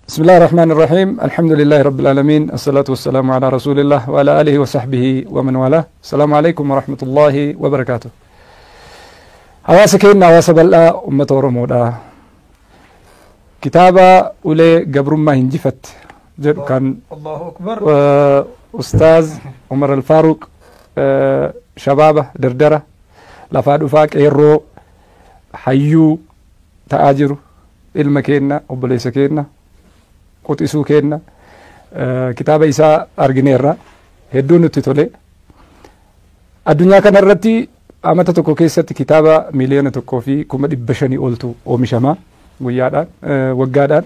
بسم الله الرحمن الرحيم الحمد لله رب العالمين الصلاة والسلام على رسول الله وعلى آله وصحبه ومن والاه السلام عليكم ورحمة الله وبركاته حواس كينا واسبلا أمة ورمودا كتابة أولي قبر ما هنجفت كان الله أكبر أستاذ عمر الفاروق شبابه دردرة لفادو فاك إيرو حيو تآجر المكينة وبليس كينا qoxisuu kenna kitaaba isaa argineerra hedduu nutti tole addunyaa kana irratti amata tokko keessatti kitaaba miliyoona 1,500 oltu oomishama guyyaadhaan waggaadhaan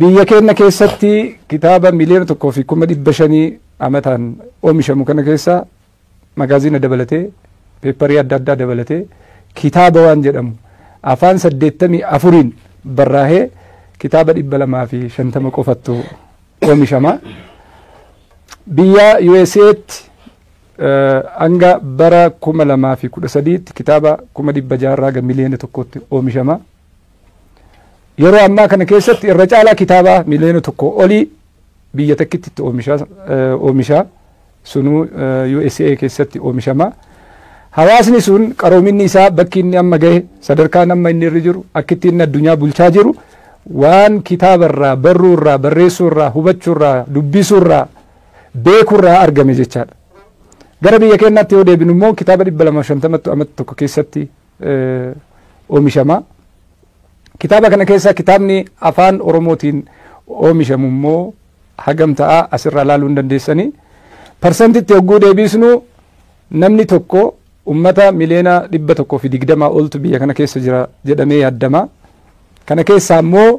biyya keenya keessatti kitaaba miliyoona 1,500 amataan oomishamu kana keessa magaazina dabalatee peeparii adda addaa dabalatee kitaaba waan jedhamu afaan 84 barraahee kitaaba 250 qofattu oomishama biyya USA'tti hanga bara 2013 kitaaba 600 miliyoona tokkotti oomishama yeroo ammaa kana keessatti irra caalaa kitaaba miliyoona tokko olii biyya takkitti oomisha sunu USA keessatti oomishama hawaasni sun qaroominni isaa bakki inni amma gahe sadarkaan amma inni irra jiru akkitti inni addunyaa bulchaa jiru waan kitaabarraa barruurraa barreessuurraa hubachuurraa dubbisuurraa beekurraa argame jechaadha gara biyya keenyaatti yoo deebinu immoo kitaaba 250 amata tokko keessatti oomishama kitaaba kana keessa kitaabni afaan oromootiin oomishamu immoo hagam ta'a asirraa ilaaluu hin dandeessanii parsantitti yogguu deebisnu namni tokko ummata miliyoona 120 oltu biyya kana keessa jira jedhamee yaaddama kana keessa ammoo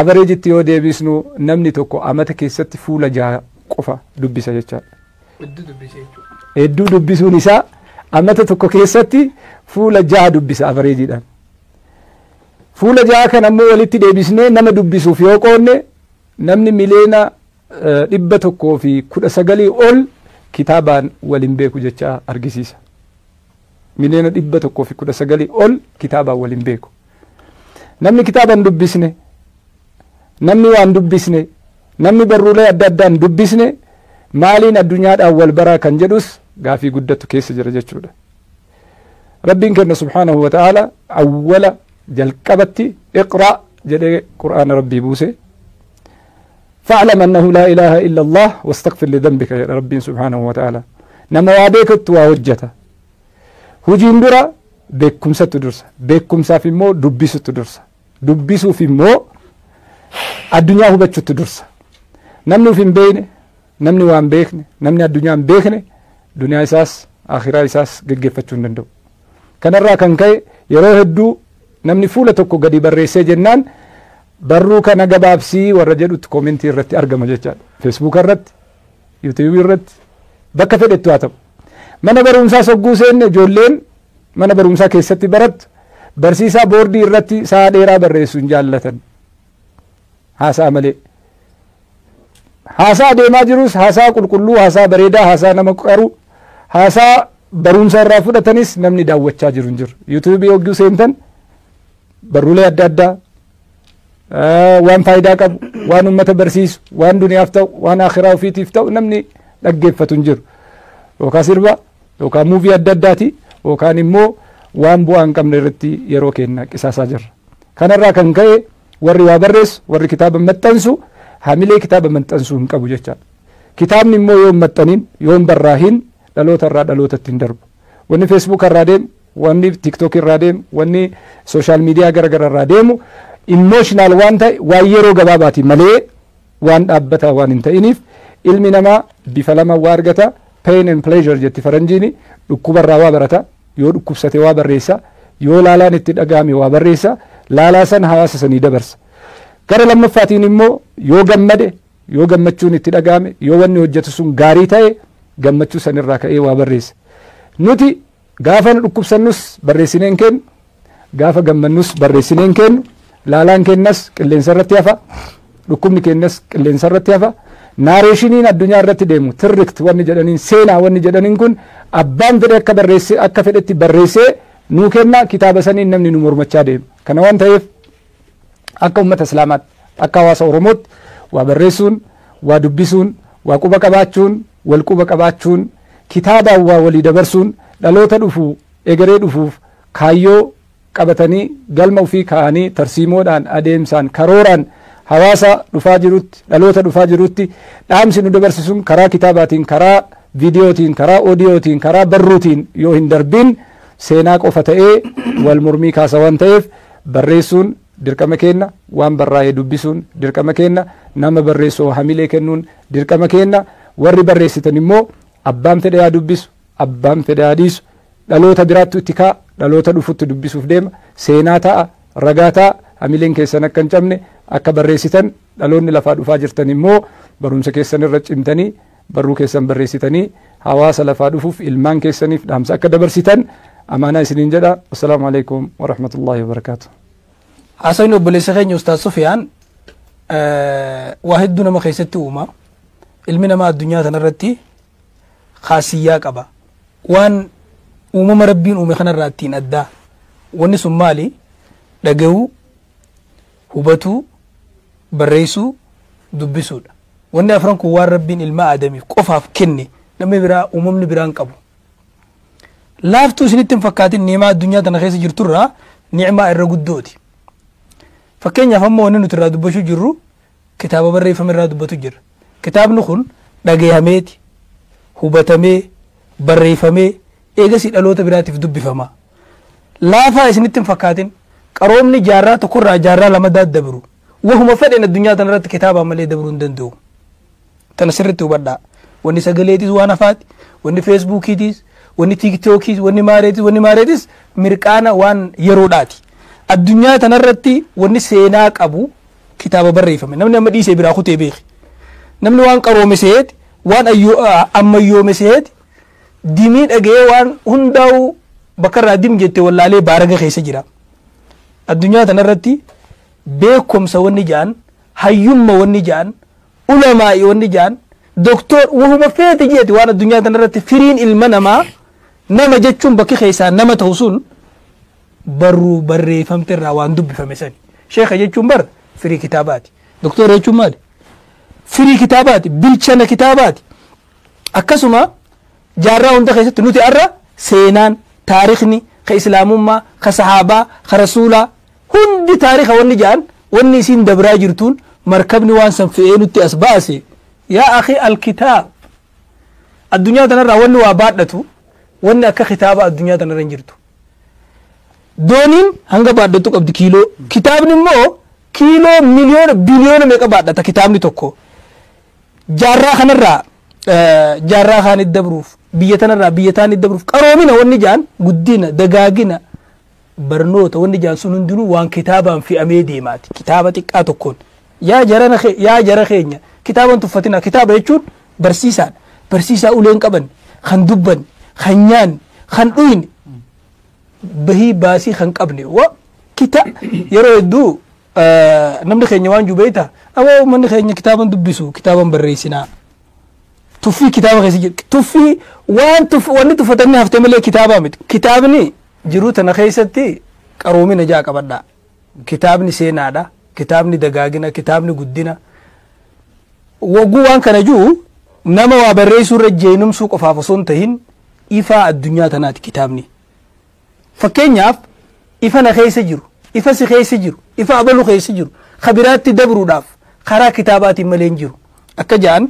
average yoo deebisnu namni tokko amata keessatti fuula 6 qofa dubbisa jechaadha hedduu dubbisuun isaa amata tokko keessatti fuula 6 dubbisa averageedhaan fuula 6 kan ammoo walitti deebisnee nama dubbisuuf yoo qoonne namni miliyoona 119 ol kitaabaan waliin beeku jecha argisiisa miliyoona 119 ol kitaabaan waliin beeku namni kitaaban dubbisne namni waan dubbisne namni barruulee adda addaan dubbisne maaliin addunyaadhaan wal baraa kan jedhus gaafii guddatu keessa jira jechuudha rabbiin kenna subhaanahu wa ta'ala awwala jalqabatti iqra jedhee qur'aana rabbii buuse fa'lam annahu laa ilaaha illa allah wastaghfir lidhanbika jedha rabbiin subhaanahu wa ta'ala nama waa beekattu waa hojjeta hujiin dura beekumsatu dursa beekumsaaf immoo dubbisutu dursa dubbisuuf immoo addunyaa hubachuutu dursa namni uf hin beekne namni waan beekne namni addunyaa hin beekne duniyaa isaas akhiraa isaas geggeeffachuu hin danda'u kanarraa kan ka'e yeroo hedduu namni fuula tokko gadi barreessee jennaan barruu kana gabaabsii warra jedhutti koomentii irratti argama jechaadha feesbuuk irratti yuutuubii irratti bakka fedhettu haa ta'u mana barumsaa sogguu seenne ijoolleen mana barumsaa keessatti barattu barsiisaa boordii irratti sa'a dheeraa barreessu hin jaallatan haasaa malee haasaa deemaa jirus haasaa qulqulluu haasaa bareedaa haasaa nama qaru haasaa barumsa irraa fudhatanis namni daawwachaa jiru hin jiru yuutuubii hogguu seentan barruulee adda addaa waan faayidaa qabu waan ummata barsiisu waan duniyaaf ta'u waan akhiraa ofiitiif ta'u namni dhaggeeffatu hin jiru yookaan sirba yookaan muuvii adda addaati yookaan immoo waan bu'aa hin qabne irratti yeroo kenna qisaasaa jirra kanarraa kan ka'e warri waa barreessu warri kitaaba maxxansu hamilee kitaaba maxxansuu hin qabu jechaadha kitaabni immoo yoo maxxaniin yoo hin barraahin dhaloota irraa dhalootatti hin darbu wanni feesbuuk irraa deemu wanni tiktook irraa deemu wanni sooshaal miidiyaa garagara irraa deemu imooshinaal waan ta'e waan yeroo gabaabaati malee waan dhaabbataa waan hin ta'iniif ilmi namaa bifa lama waa argata pain and pleasure jetti faranjiini dhukkubarraa waa barata yoo dhukkubsate waa barreessa yoo laalaan itti dhagahame waa barreessa laalaa san hawaasa sanii dabarsa gara lammaffaatiin immoo yoo gammade yoo gammachuun itti dhagahame yoo wanni hojjetu sun gaarii ta'e gammachuu sanirraa ka'ee waa barreessa nuti gaafa dhukkubsannus barreessineen kennu gaafa gammannus barreessineen kennu laalaan kennas qilleensa irratti hafa dhukkubni kennas qilleensa irratti hafa naareeshiniin addunyaa irratti deemu tirrikt wanni jedhaniin seenaa wanni jedhaniin kun abbaan fedhe akka barreesse akka fedhetti barreessee nuu kenna kitaaba saniin namni nu mormachaa deema kana waan ta'eef akka ummata islaamaatti akka hawaasa Oromootti waa barreessuun waa dubbisuun waa quba qabaachuun wal quba qabaachuun kitaabaan waa walii dabarsuun dhaloota dhufu egeree dhufuuf kaayyoo qabatanii galma ofii kaa'anii tarsiimoodhaan adeemsaan karooraan hawaasa dhufaa jirutti dhaloota dhufaa jirutti dhaamsi nu dabarsisuun karaa kitaabaatiin karaa viidiyootiin karaa oodiyootiin karaa barruutiin yoo hin darbin seenaa qofa ta'ee wal mormii kaasa waan ta'eef barreessuun dirqama kenna waan barraa'ee dubbisuun dirqama kenna nama barreessoo hamilee kennuun dirqama kenna warri barreessitan immoo abbaan fedhe yaa dubbisu abbaan fedhe yaa dhiisu dhaloota biraattu itti kaa dhaloota dhufutti dubbisuuf deema seenaa ta'a ragaa ta'a hamileen keessan akka hin cabne akka barreessitan dhaloonni lafaa dhufaa jirtan immoo barumsa keessan irra cimtanii barruu keessan barreessitanii hawaasa lafaa dhufuuf ilmaan keessaniif dhaamsa akka dabarsitan amaanaa isiniin jedha. Assalaamu alaikum wa rahmatullahi wa barakaatuh. Haasawni obboleessa keenya Ustaaz Sufiyaan waa hedduu nama keessatti uuma. Ilmi namaa addunyaa kanarratti khaasiyyaa qaba. Waan uumama rabbiin uume kanarraa ittiin addaa. Wanni sun maali? Dhagahuu, hubatuu, barreessuu, dubbisuudha. Wanni afran kun waan rabbiin ilma aadamiif qofaaf kenne namni biraa uumamni biraan qabu. Laaftuu isinitti hin fakkaatin ni'imaa addunyaa tana keessa jirturraa ni'imaa irra guddooti. Fakkeenyaaf amma wanni nuti irraa dubbachuu jirru kitaaba barreeffame irraa dubbatu jira. Kitaabni kun dhagayameeti, hubatamee, barreeffamee eegasii dhaloota biraatiif dubbifama. Laafaa isinitti hin fakkaatin qaroomni jaarraa tokkorraa jaarraa lama daaddabiru. Wahuma fedhen addunyaa tanarratti kitaabaa malee dabruu hin danda'u. Tana sirriitti hubadhaa. Wanni sagaleetis waan hafaati, wanni feesbuukiitis, wanni tiiktookiis, wanni maareetis mirqaana waan yeroodhaati. Addunyaa tanarratti wanni seenaa qabu kitaaba barreeffame. Namni amma dhiisee biraa kutee beeki. Namni waan qaroome seeti, waan ammayyoome seeti, dimii dhagee waan hundaa'u bakka irraa dim jettee wallaalee baaraga keessa jira. Addunyaa tanarratti beekumsa wanni jaan, hayyumma wanni jaan, ulamaa'i wanni jaan, doktor wahuma feete jeeti waan addunyaa tanarratti firiin ilma namaa nama jechuun bakki keessaa nama ta'u sun barruu barreeffamte irraa waan dubbifame sani. Sheekha jechuun bar firii kitaabaati. Doktora jechuun maali? Firii kitaabaati, bilchana kitaabaati. Akkasuma jaarraa hunda keessatti nuti arra seenaan, taarikhni, ka islaamummaa, ka sahaabaa, ka rasuulaa hundi taarikha wanni jaan wanni isiin dabraa jirtuun markabni waan san fe'ee nutti as baase. Yaa akhi alkitaab addunyaa tanarraa wanni waa baadhatu wanni akka kitaaba addunyaa tanarra hin jirtu. Dooniin hanga baadhatu qabdi kiiloo. Kitaabni immoo kiiloo miliyoona biliyoona meeqa baadhata kitaabni tokko. Jaarraa kanarraa jaarraa kaanit dabruuf biyya tanarraa biyya taanit dabruuf qaroomina wanni jaan guddina dagaagina barnoota wanni jaan sun hundinuu waan kitaabaan fe'amee deemaati. Kitaaba xiqqaa tokkoon yaa jara keenya kitaaban tuffatina. Kitaaba jechuun barsiisaadha. Barsiisaa uleen qaban kan dubban kan nyaan kan dhuyne bahii baasii kan qabne yeroo hedduu namni keenya waan jubeeta aboo manni keenya kitaaban dubbisu kitaaban barreessinaa tuffii kitaaba keessa jira tuffii wanni tuffatanii haftee malee kitaabaa miti. Kitaabni jiruu tana keessatti qaroomina jaa qabadhaa. Kitaabni seenaadha, kitaabni dagaagina, kitaabni guddina. Wagguu waan kana jiru nama waa barreessuu irra jeenumsuu qofaaf osoo hin tahin ifaa addunyaa tanaati kitaabni. Fakkeenyaaf ifa na keessa jiru, ifa si keessa jiru, ifa abalu keessa jiru, kabiraatti dabruudhaaf karaa kitaabaatiin malee hin jiru. Akka jaan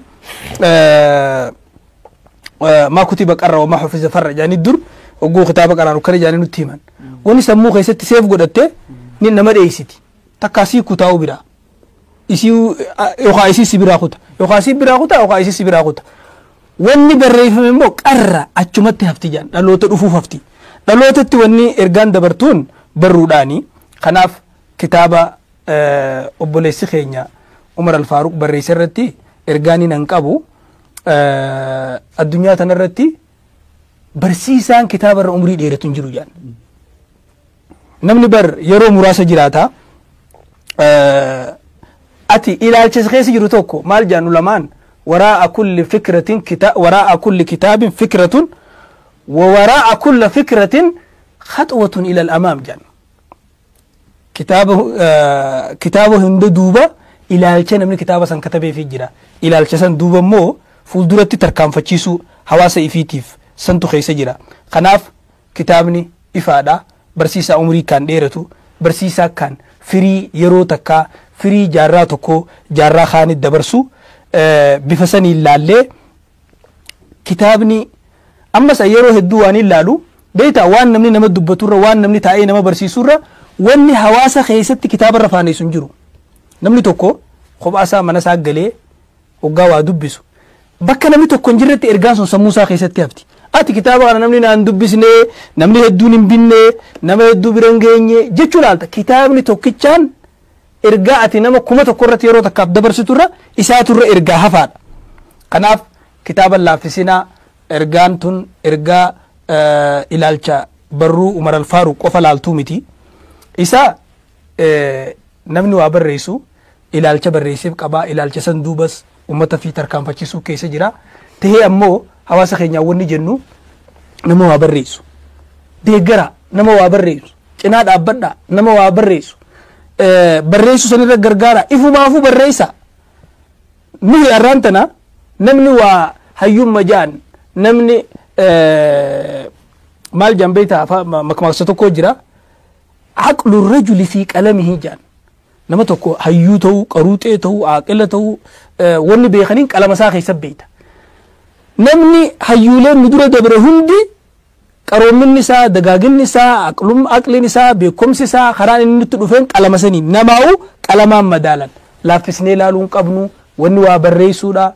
maa kutiba qarra wa maa hufiza farra jaanii dur wagguu kitaaba qaraanu kana jaanii nutti himan. Wanni sammuu keessatti seef godhatte ni nama dheeysiti. Takkaasii kutaa'uu biraa. Yookaan isii si biraa kuta. Yookaan si biraa kuta yookaan isii si biraa kuta. Wanni barreeffame immoo qarra achumatti hafti jaan dhaloota dhufuuf hafti. Dhalootatti wanni ergaan dabartuun barruudhaani. Kanaaf kitaaba obboleessi keenya Umar Alfaaruq barreesse irratti ergaanii nan qabu. Addunyaa tanarratti barsiisaan kitaaba irra umrii dheeratu hin jiru jaan. Namni bar yeroo muraasa jiraata. Ati ilaalcha keessa jiru tokko maal jaan ulamaan وراء كل فكرة وراء كل كتاب فكرة ووراء كل فكرة خطوة إلى الأمام جان. كتابه هند دوبا ilaalcha namni kitaaba san katabeefii jira. Ilaalcha san duuba immoo fuulduratti tarkaanfachiisuu hawaasa ifiitiif santu keessa jira. Kanaaf kitaabni ifaadha. Barsiisaa umurii kan dheeratu, barsiisaa kan firii yeroo takkaa, firii jaarraa tokko jaarraa kaanit dabarsu bifa sanii ilaallee kitaabni ammas yeroo hedduu waan ilaalu beektaa waan namni nama dubbaturra waan namni taa'ee nama barsiisurra wanni hawaasa keessatti kitaabarra faaneessu hin jiru. Namni tokko kophaasaa mana isaa galee hoggaa waa dubbisu bakka namni tokko hin jirretti ergaan sun sammuu isaa keessatti hafti. Ati kitaaba kana namni naan dubbisne, namni hedduun hin binne, nama hedduu bira hin geenye jechuu laalta. Kitaabni tokkichaan ergaa ati nama 1,000 irratti yeroo takkaaf dabarsiturra isaaturra ergaa hafaadha. Kanaaf kitaaba laaffisinaa ergaan tun ergaa ilaalcha barruu Umar al-Faaruq qofa laaltuu miti. Isa namni waa barreessu ilaalcha barreessiif qabaa. Ilaalcha san duubas ummata fi tarkaanfachiisuu keessa jira. Tahee ammoo hawaasa keenyaa wanni jennu nama waa barreessu. Deeggara nama waa barreessu. Cinaa dhaabbadha nama waa barreessu. Barreessu sanirra gargaara. Ifumaafuu barreessa. Nuyi har'aan tana namni waa hayyumma jaan namni maal jambeeta makmaaksa tokko jira. Aqlu rajuli fi qalamihi jaan. Nama tokko hayyuu ta'uu, qaruuxee ta'uu, aaqila ta'uu wanni beekaniin qalama isaa keessa beekta. Namni hayyuuleen nu dura dabre hundi qaroominni isaa, dagaaginni isaa, aqliin isaa, beekumsi isaa karaan inni nutti dhufeen qalama sanii namaa'u qalamaan madaalan. Laaffisnee ilaaluun qabnu wanni waa barreessuudha.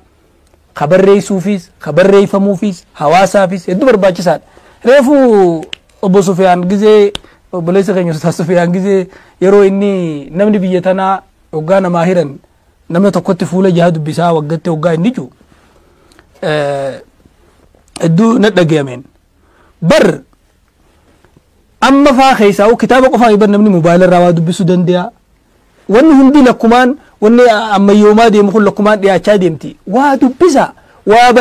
Ka barreessuufis, ka barreeffamuufis, hawaasaafis hedduu barbaachisaadha. Reefu obbo Sufiyaan gizee obboleessa keenya Ustaaz Sufiyaan gizee yeroo inni namni biyya tanaa hoggaa namaa hiran namni tokkotti fuula jaha dubbisaa waggaatti hoggaa inni jiru hedduu na dhagayameen. Bar amma faa keessaa kitaaba qofaa ibar namni moobaayila irraa waa dubbisuu danda'a. Wanni hundi lakkumaan wanni ammayyoomaa deemu kun lakkumaan dhiyaachaa deemti. Waa dubbisa, waa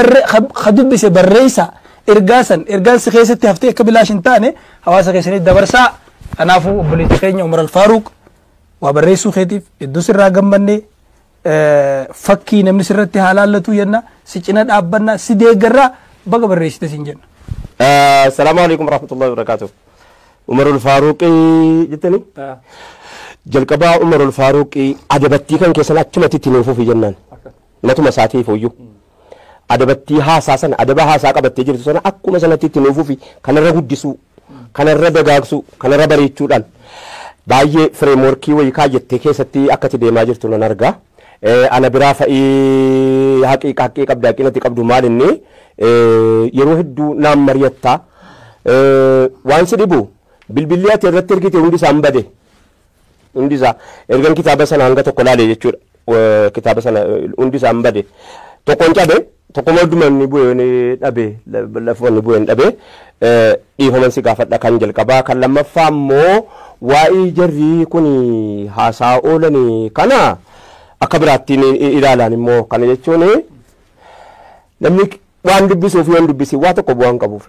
ka dubbise barreessa. Ergaan si keessatti haftee akka bilaash hin taane hawaasa keessanitti dabarsaa. Kanaafuu obboleessi keenya Umar al-Faaruq waa barreessuu keetiif hedduu sirraa gammanne fakkii namni sirratti halaallatu jenna si cina dhaabbanna si deeggarraa baga barreessite siin jenna. Assalaamu alaikum warahmatullahi wabarakatuh. Umar al-Faaruq jettanii jalqabaa Umar al-Faaruq adabattii kan keessan achumatti itti nuufuuf jennaan matuma isaatiif hoyyuu. Adabattii haasaa sana adaba haasaa qabattee jirtu sana akkuma sanatti itti nuufuufi kanarra guddisuu kanarra dagaagsuu kanarra bareechuudhaan baay'ee fireemworkii wayii kaayyattee keessatti akkati deemaa jirtu nan argaa. Ana biraa fa'ii haqiiqa qabda haqinatti qabdu maal inni yeroo hedduu naan mari'attaa waan si dhibu bilbilli ati irratti ergite hundi isaa hin bade hundi isaa ergan kitaaba sana hanga tokko laale jechuudha. Kitaaba sana hundi isaa hin bade tokkoon cabe tokko malduman ni bu'ee ni dhabe lafa ni bu'ee ni dhabe dhiifaman si gaafadha kan jalqabaa kan lammaffaa immoo waa'ee jarrii kun haasaa oolanii kana akka biraattiin ilaalan immoo kana jechuun namni waan dubbisuuf yoo dubbisi waa tokko bu'aan qabuuf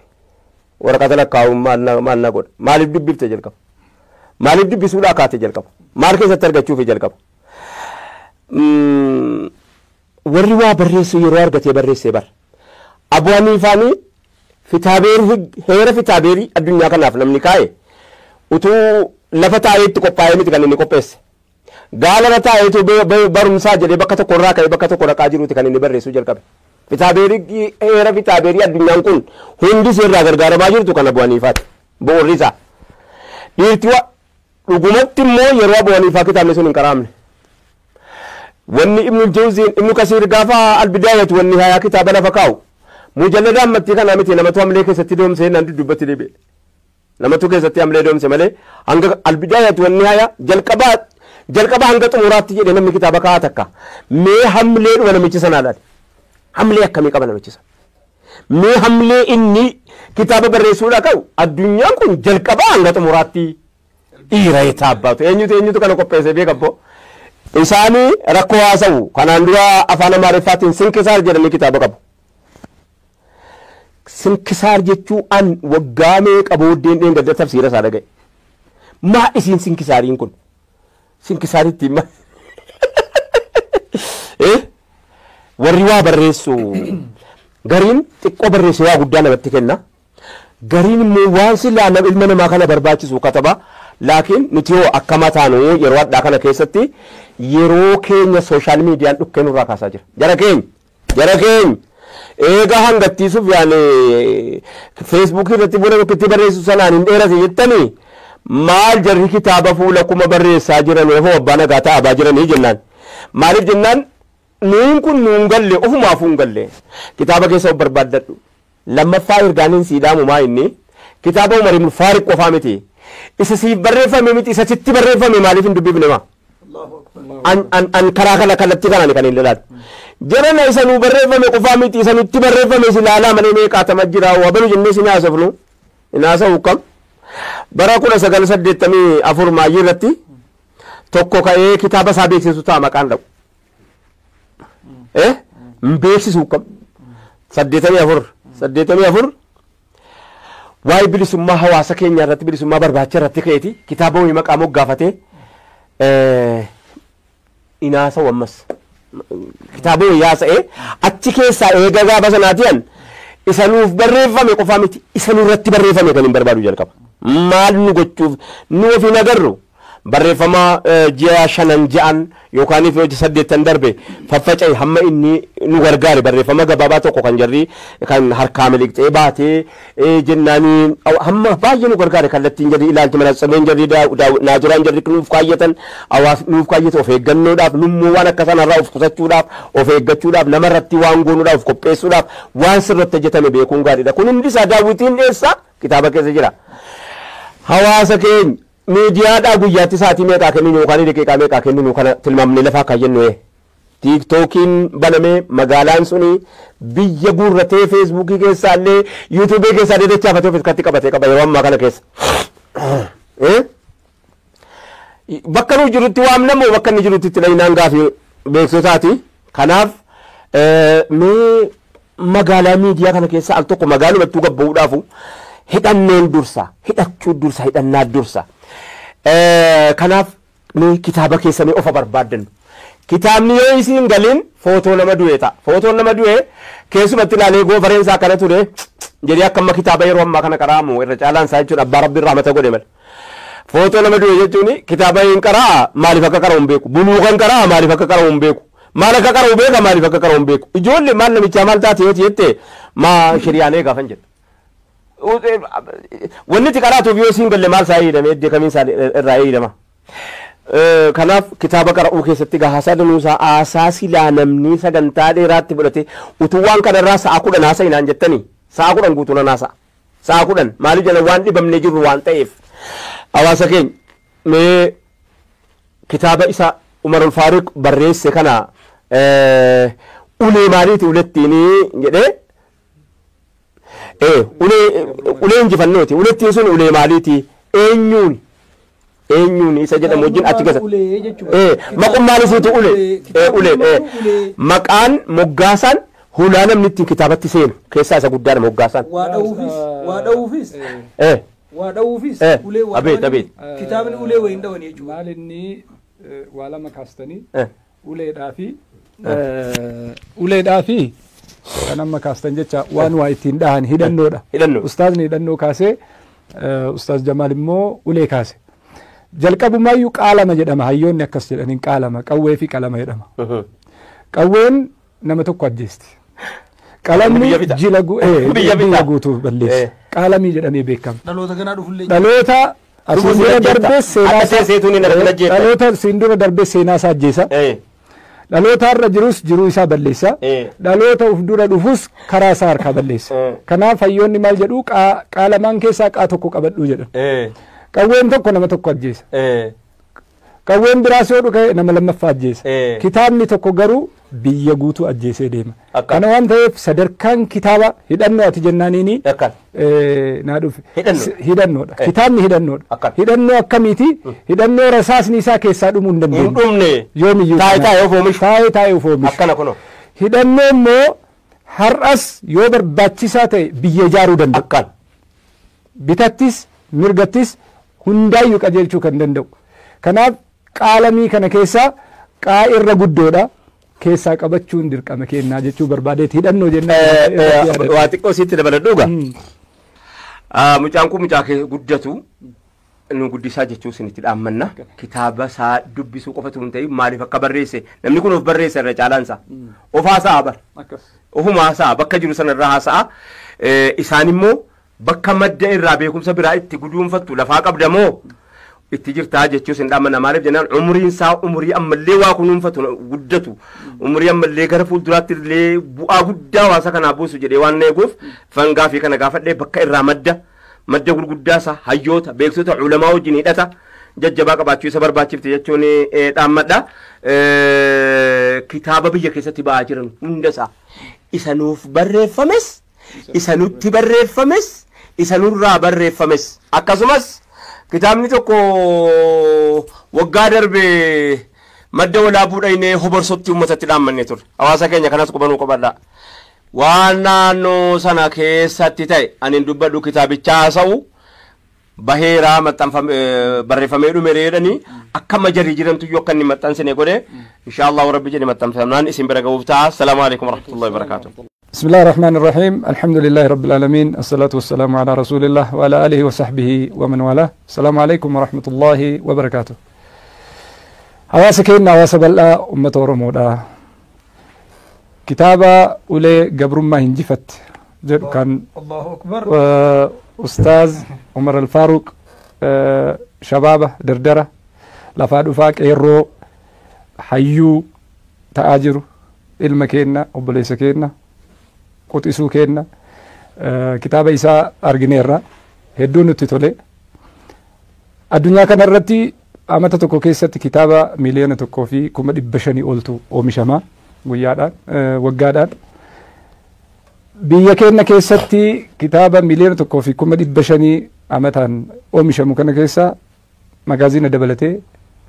waraqata lakkaa'u maal na godha maaliif dubbifte jalqaba maaliif dubbisuudha kaate jalqaba maal keessatti argachuuf jalqaba. Warri waa barreessu yeroo argatee barreessee bar Abu Haniifaanii heera fitaabeerii addunyaa kanaaf namni kaa'e utuu lafa taa'eetti qophaa'ee miti kan inni qopheesse. Gaala taa'eetu barumsaa jedhee bakka tokko irraa ka'ee bakka tokko dhaqaa jiruuti kan inni barreessuu jalqabe. Heera fitaabeerii addunyaan kun hundi irraa gargaaramaa jirtu kan Abu Haniifaati. Bu'uurri isaa. Dhiirti dhugumatti immoo yeroo Abu Haniifaa kitaabni sun hin qaraamne. Wanni Ibnu Jawziin Ibnu Kasiir gaafa al-Bidaayatu wanni hayaa kitaaba lafa kaa'u mujallada ammatti kana miti namatu hamlee keessatti doomsee nan dubbatti deebi'e. Namatu keessatti hamlee doomse malee hanga al-Bidaayatu wanni hayaa jalqaba hanga xumuraatti jedhee namni kitaaba kaa'aa takka. Mee hamlee dhuma namichi sanaa laale. Hamlee akkamii qaba namichi sana. Mee hamlee inni kitaaba barreessuudha ka'u addunyaan kun jalqaba hanga xumuraatti dhiira isaa abbaatu eenyutu kana qopheessee beekabboo. Isaanii rakkoo haasa'u kanaan dura afaan Amaariffaatiin sinkisaar jedhanii kitaaba qabu. Sinkisaar jechuu an waggaa meeqa booddeen dheengadda tafsiira isaa dhaga'e. Maa isiin sinkisaariin kun? Sinkisaaritti warri waa barreessu gariin xiqqoo barreesse waa guddaa namatti kenna gariin immoo waan silaa ilma namaa kana barbaachisu kataba laakiin nuti yoo akkama taanu yeroo addaa kana keessatti yeroo keenya sooshaal miidiyaan dhukkee nurraa kaasaa jira jara keenya eega hangattiisuuf yaani feesbuukii irratti buna itti barreessu sanaan hin dheerate jettanii maal jarri kitaaba fuula kuma barreessaa jiran yoo abbaan nagaa taa'aa jiranii jennaan maaliif jennaan nuun kun nuun galle ofumaaf hin galle kitaaba keessa of barbaaddadhu lammaffaa ergaaniin siidhaamu maa inni kitaaba Umar ibn Faariq qofaa miti isa siif barreeffame miti isa sitti barreeffame maaliif hin dubbifne maa an karaa kana kallattii kanaan kan hin ilaatu jarana isa nu barreeffame qofaa miti isa nutti barreeffame si ilaalaa malee meeqaatama jira wabalu jennee si naasofnu hinaasawu kam bara 1984 maayii irratti tokko ka'ee kitaaba isaa beeksisu ta'a maqaan dhabu beeksisu kam 84 waa'ee bilisummaa hawaasa keenya irratti bilisummaa barbaacha irratti ka'eeti kitaaba wayii maqaa moggaafatee inaasa wammas kitaaba wayii haasa'ee achi keessaa eega gaafa sanaatiyan isa nuuf barreeffame qofaa miti isa nurratti barreeffame kan hin barbaadu jalqaba maal nu gochuuf nu ofiin agarru barreeffama ji'a 5 ja'an yookaan if 8 darbe faffaca'e hamma inni nu gargaare barreeffama gabaabaa tokko kan jarri kan harkaa miliqxee baatee jennaanii hamma baay'ee nu gargaare kallattiin jarri ilaalchi mana sabeen jarri naajuraan jarri nuuf kaayyatan hawaas nuuf kaayyate of eeggannoodhaaf nummoo waan akka sanarraa of qusachuudhaaf of eeggachuudhaaf namarratti waan goonuudhaaf qopheessuudhaaf waan sirratti hojjetame beekuun gaariidha kun hundi isaa daawwitiin dheessaa kitaaba keessa jira hawaasa keenya miidiyaadhaa guyyaatti sa'aatii meeqaa kenninu yookaan daqiiqaa meeqaa kenninu kana tilmaamnee lafaa kaayyennu tiiktookiin banamee magaalaan suni biyya guurratee feesbuukii keessaallee yuutuubii keessaa dedechaafatee ofitti qabatee qaba yeroo ammaa kana keessa bakka nu jirutti waamnamu bakka inni jirutti itti dhahinaan gaafii beeksotaati kanaaf mee magaalaa miidiyaa kana keessa al tokko magaalumattuu gabba'uudhaafu hidhanneen dursa hidhachuu dursa hidhannaa dursa kanaaf mee kitaaba keessanii ofa barbaaddannu kitaabni yoo isiin galiin footoo nama du'e ta'a footoon nama du'e keessumatti ilaalee goofareensaa akkana ture jedhee akka amma kitaaba yeroo ammaa kana qaraamu irra caalaan isaa jechuudha abbaa rabbi irraa mata godhe mala footoo nama du'e jechuun kitaaba hin qaraa maaliif akka qara'u hin beeku buluu kan qaraa maaliif akka qara'u hin beeku maal akka qara'u beeka maaliif akka qara'u hin beeku ijoollee maal namichaa maal taate yoo jette maa shiriyaalee gaafan jedha wanni itti qaraatuuf yoo siin galle maal isaa eeyidame eddee kamiin isaa irraa eeyidama kanaaf kitaaba qara'uu keessatti gahaasaa danuusaa aasaa silaa namni sagantaa dheeraatti fudhate utuu waan kanarraa sa'a 10 haasa hinaan jettanii sa'a 10 guutuu nan haasa sa'a 10 maaliif jala waan dhibamne jirru waan ta'eef hawaasa keenya mee kitaaba isa Umar al-Faariq barreesse kana ulee maaliiti ulettiini jedhee ulee injifannooti ulettiin sun ulee maaliiti eenyuun isa jedhamu wajjin achi keessa maqummaan isiitu ulee maqaan moggaasaan hulaa namni ittiin kitaabatti seenu keessaa isa guddaadha moggaasaan waa dha'uufis ulee waa abeet kitaabni ulee wayin dhawanii jechuudha maal inni waa lama kaastanii uleedhaa fi kan amma kaastan jecha waan waa ittiin dhahan hidhannoodha ustaazni hidhannoo kaasee ustaaz Jamaal immoo ulee kaase jalqabumaayyuu qaalama jedhama hayyoonni akkas jedhaniin qaalama qawwee fi qalama jedhama qawween nama tokko ajjeesti qalamni jila biyya guutuuf balleessa qaalamii jedhamee beekama dhaloota ganaa dhufullee dhaloota asiin darbee seenaa dhaloota siin dura darbee seenaa isaa ajjeesa dhaloota irra jirus jiruu isaa balleessa dhaloota uf dura dhufus karaa isaa harkaa balleessa kanaaf hayyoonni maal jedhu qaalamaan keessaa qaa tokko qabadhuu jedhan qawween tokko nama tokko ajjeesa qawween biraas yoo dhufe nama lammaffaa ajjeesa kitaabni tokko garuu biyya guutuu ajjeesee deema kana waan ta'eef sadarkaan kitaaba hidhannoo ati jennaaniini naa dhufe hidhannoodha kitaabni hidhannoodha hidhannoo akkamiiti hidhannoo rasaasni isaa keessaa dhumuu hin dandeenye yoomiyyuu taa'ee of oomishu hidhannoo immoo har'as yoo barbaachisaa ta'e biyya ijaaruu danda'u bitattis mirgattis hundaayyuu qajeelchuu kan danda'u kanaaf qaalamii kana keessaa qaa irra guddoodha keessaa qabachuun dirqama kennaa jechuu barbaadeet hidhannoo jennaan. waa xiqqoo sitti dabaladhuuga mucaan kun mucaa guddatu nu guddisaa jechuu isinitti dhaammanna kitaaba isaa dubbisuu qofatu hin ta'in maaliif akka barreesse namni kun of barreesse irra caalaansa of haasa'a bar ofuma haasa'a bakka jiru sana irraa haasa'a isaan immoo bakka madda irraa beekumsa biraa itti guduunfattu lafaa qabdamoo itti jirtaa jechuu isin dhaammanna maaliif jennaan umriin isaa umrii ammallee waa kunuunfatu guddatu umrii ammallee gara fuulduraatti illee bu'aa guddaa hawaasa kanaa buusu jedhee waan eeguuf fangaa fi kana gaafadhee bakka irraa madda gurguddaasa hayyoota beeksota ulamaa wajjin hidhata jajjabaa qabaachuu isa barbaachifte jechuun dhaammadha kitaaba biyya keessatti ba'aa jiran hundasaa isa nuuf barreeffames isa nutti barreeffames isa nurraa barreeffames akkasumas kitaabni tokko waggaa darbe madda walaabuu dhaynee hoborsotti uummatatti dhaammanne ture hawaasa keenya kanas qubanuu qabadha waan naannoo sana keessatti ta'e ani dubbadhu kitaabicha haasa'u baheeraa barreeffamee dhume jedhanii akka majarii jirantu yoo akka inni maxxansine godhe inshaallahu rabbi jedhe maxxanfamnaan isin bira ga'uuf ta'a assalaamu alaikum warahmatullahi wabarakaatuh بسم الله الرحمن الرحيم الحمد لله رب العالمين الصلاة والسلام على رسول الله وعلى آله وصحبه ومن والاه السلام عليكم ورحمة الله وبركاته حواسا كينا حواسا بل'a أمة ورمودا كتابة أولي قبر ما هنجفت كان الله أكبر أستاذ عمر الفاروق شبابة دردرة لفاد فاك إيرو حيو تآجر المكينة وبليس كينا qotisuu kenna kitaaba isaa argineerra hedduu nutti tole addunyaa kana irratti amata tokko keessatti kitaaba miliyoona 1,500,000 oltu oomishama guyyaadhaan waggaadhaan biyya keenya keessatti kitaaba miliyoona 1,500,000 amataan oomishamu kana keessa magaaziina dabalatee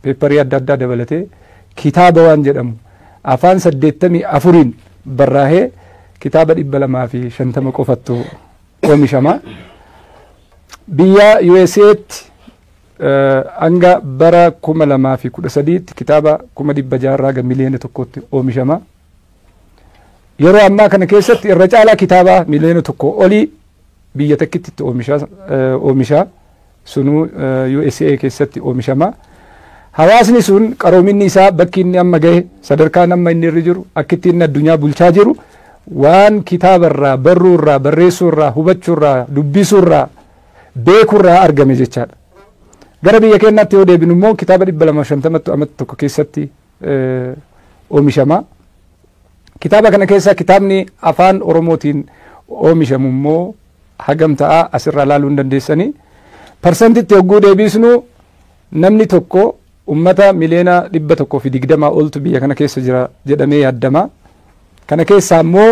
peeparii adda addaa dabalatee kitaaba waan jedhamu afaan 84 barraahee kitaaba 250 qofattu oomishama biyya USA'tti hanga bara 2013 kitaaba 600 miliyoona 1 oomishama yeroo ammaa kana keessatti irra caalaa kitaaba miliyoona 1 olii biyya takkitti oomisha sunuu USA keessatti oomishama hawaasni sun qaroominni isaa bakki inni amma gahe sadarkaan amma inni irra jiru akkitti inni addunyaa bulchaa jiru waan kitaabarraa barruurraa barreessuurraa hubachuurraa dubbisuurraa beekurraa argame jechaadha gara biyya keenyaatti yoo deebinu immoo kitaaba 250 amata tokko keessatti oomishama kitaaba kana keessa kitaabni afaan oromootiin oomishamu immoo hagam ta'a asirraa laaluu hin dandeessanii parsantitti yogguu deebisnu namni tokko ummata miliyoona 120 oltu biyya kana keessa jira jedhamee yaaddama kana keessa ammoo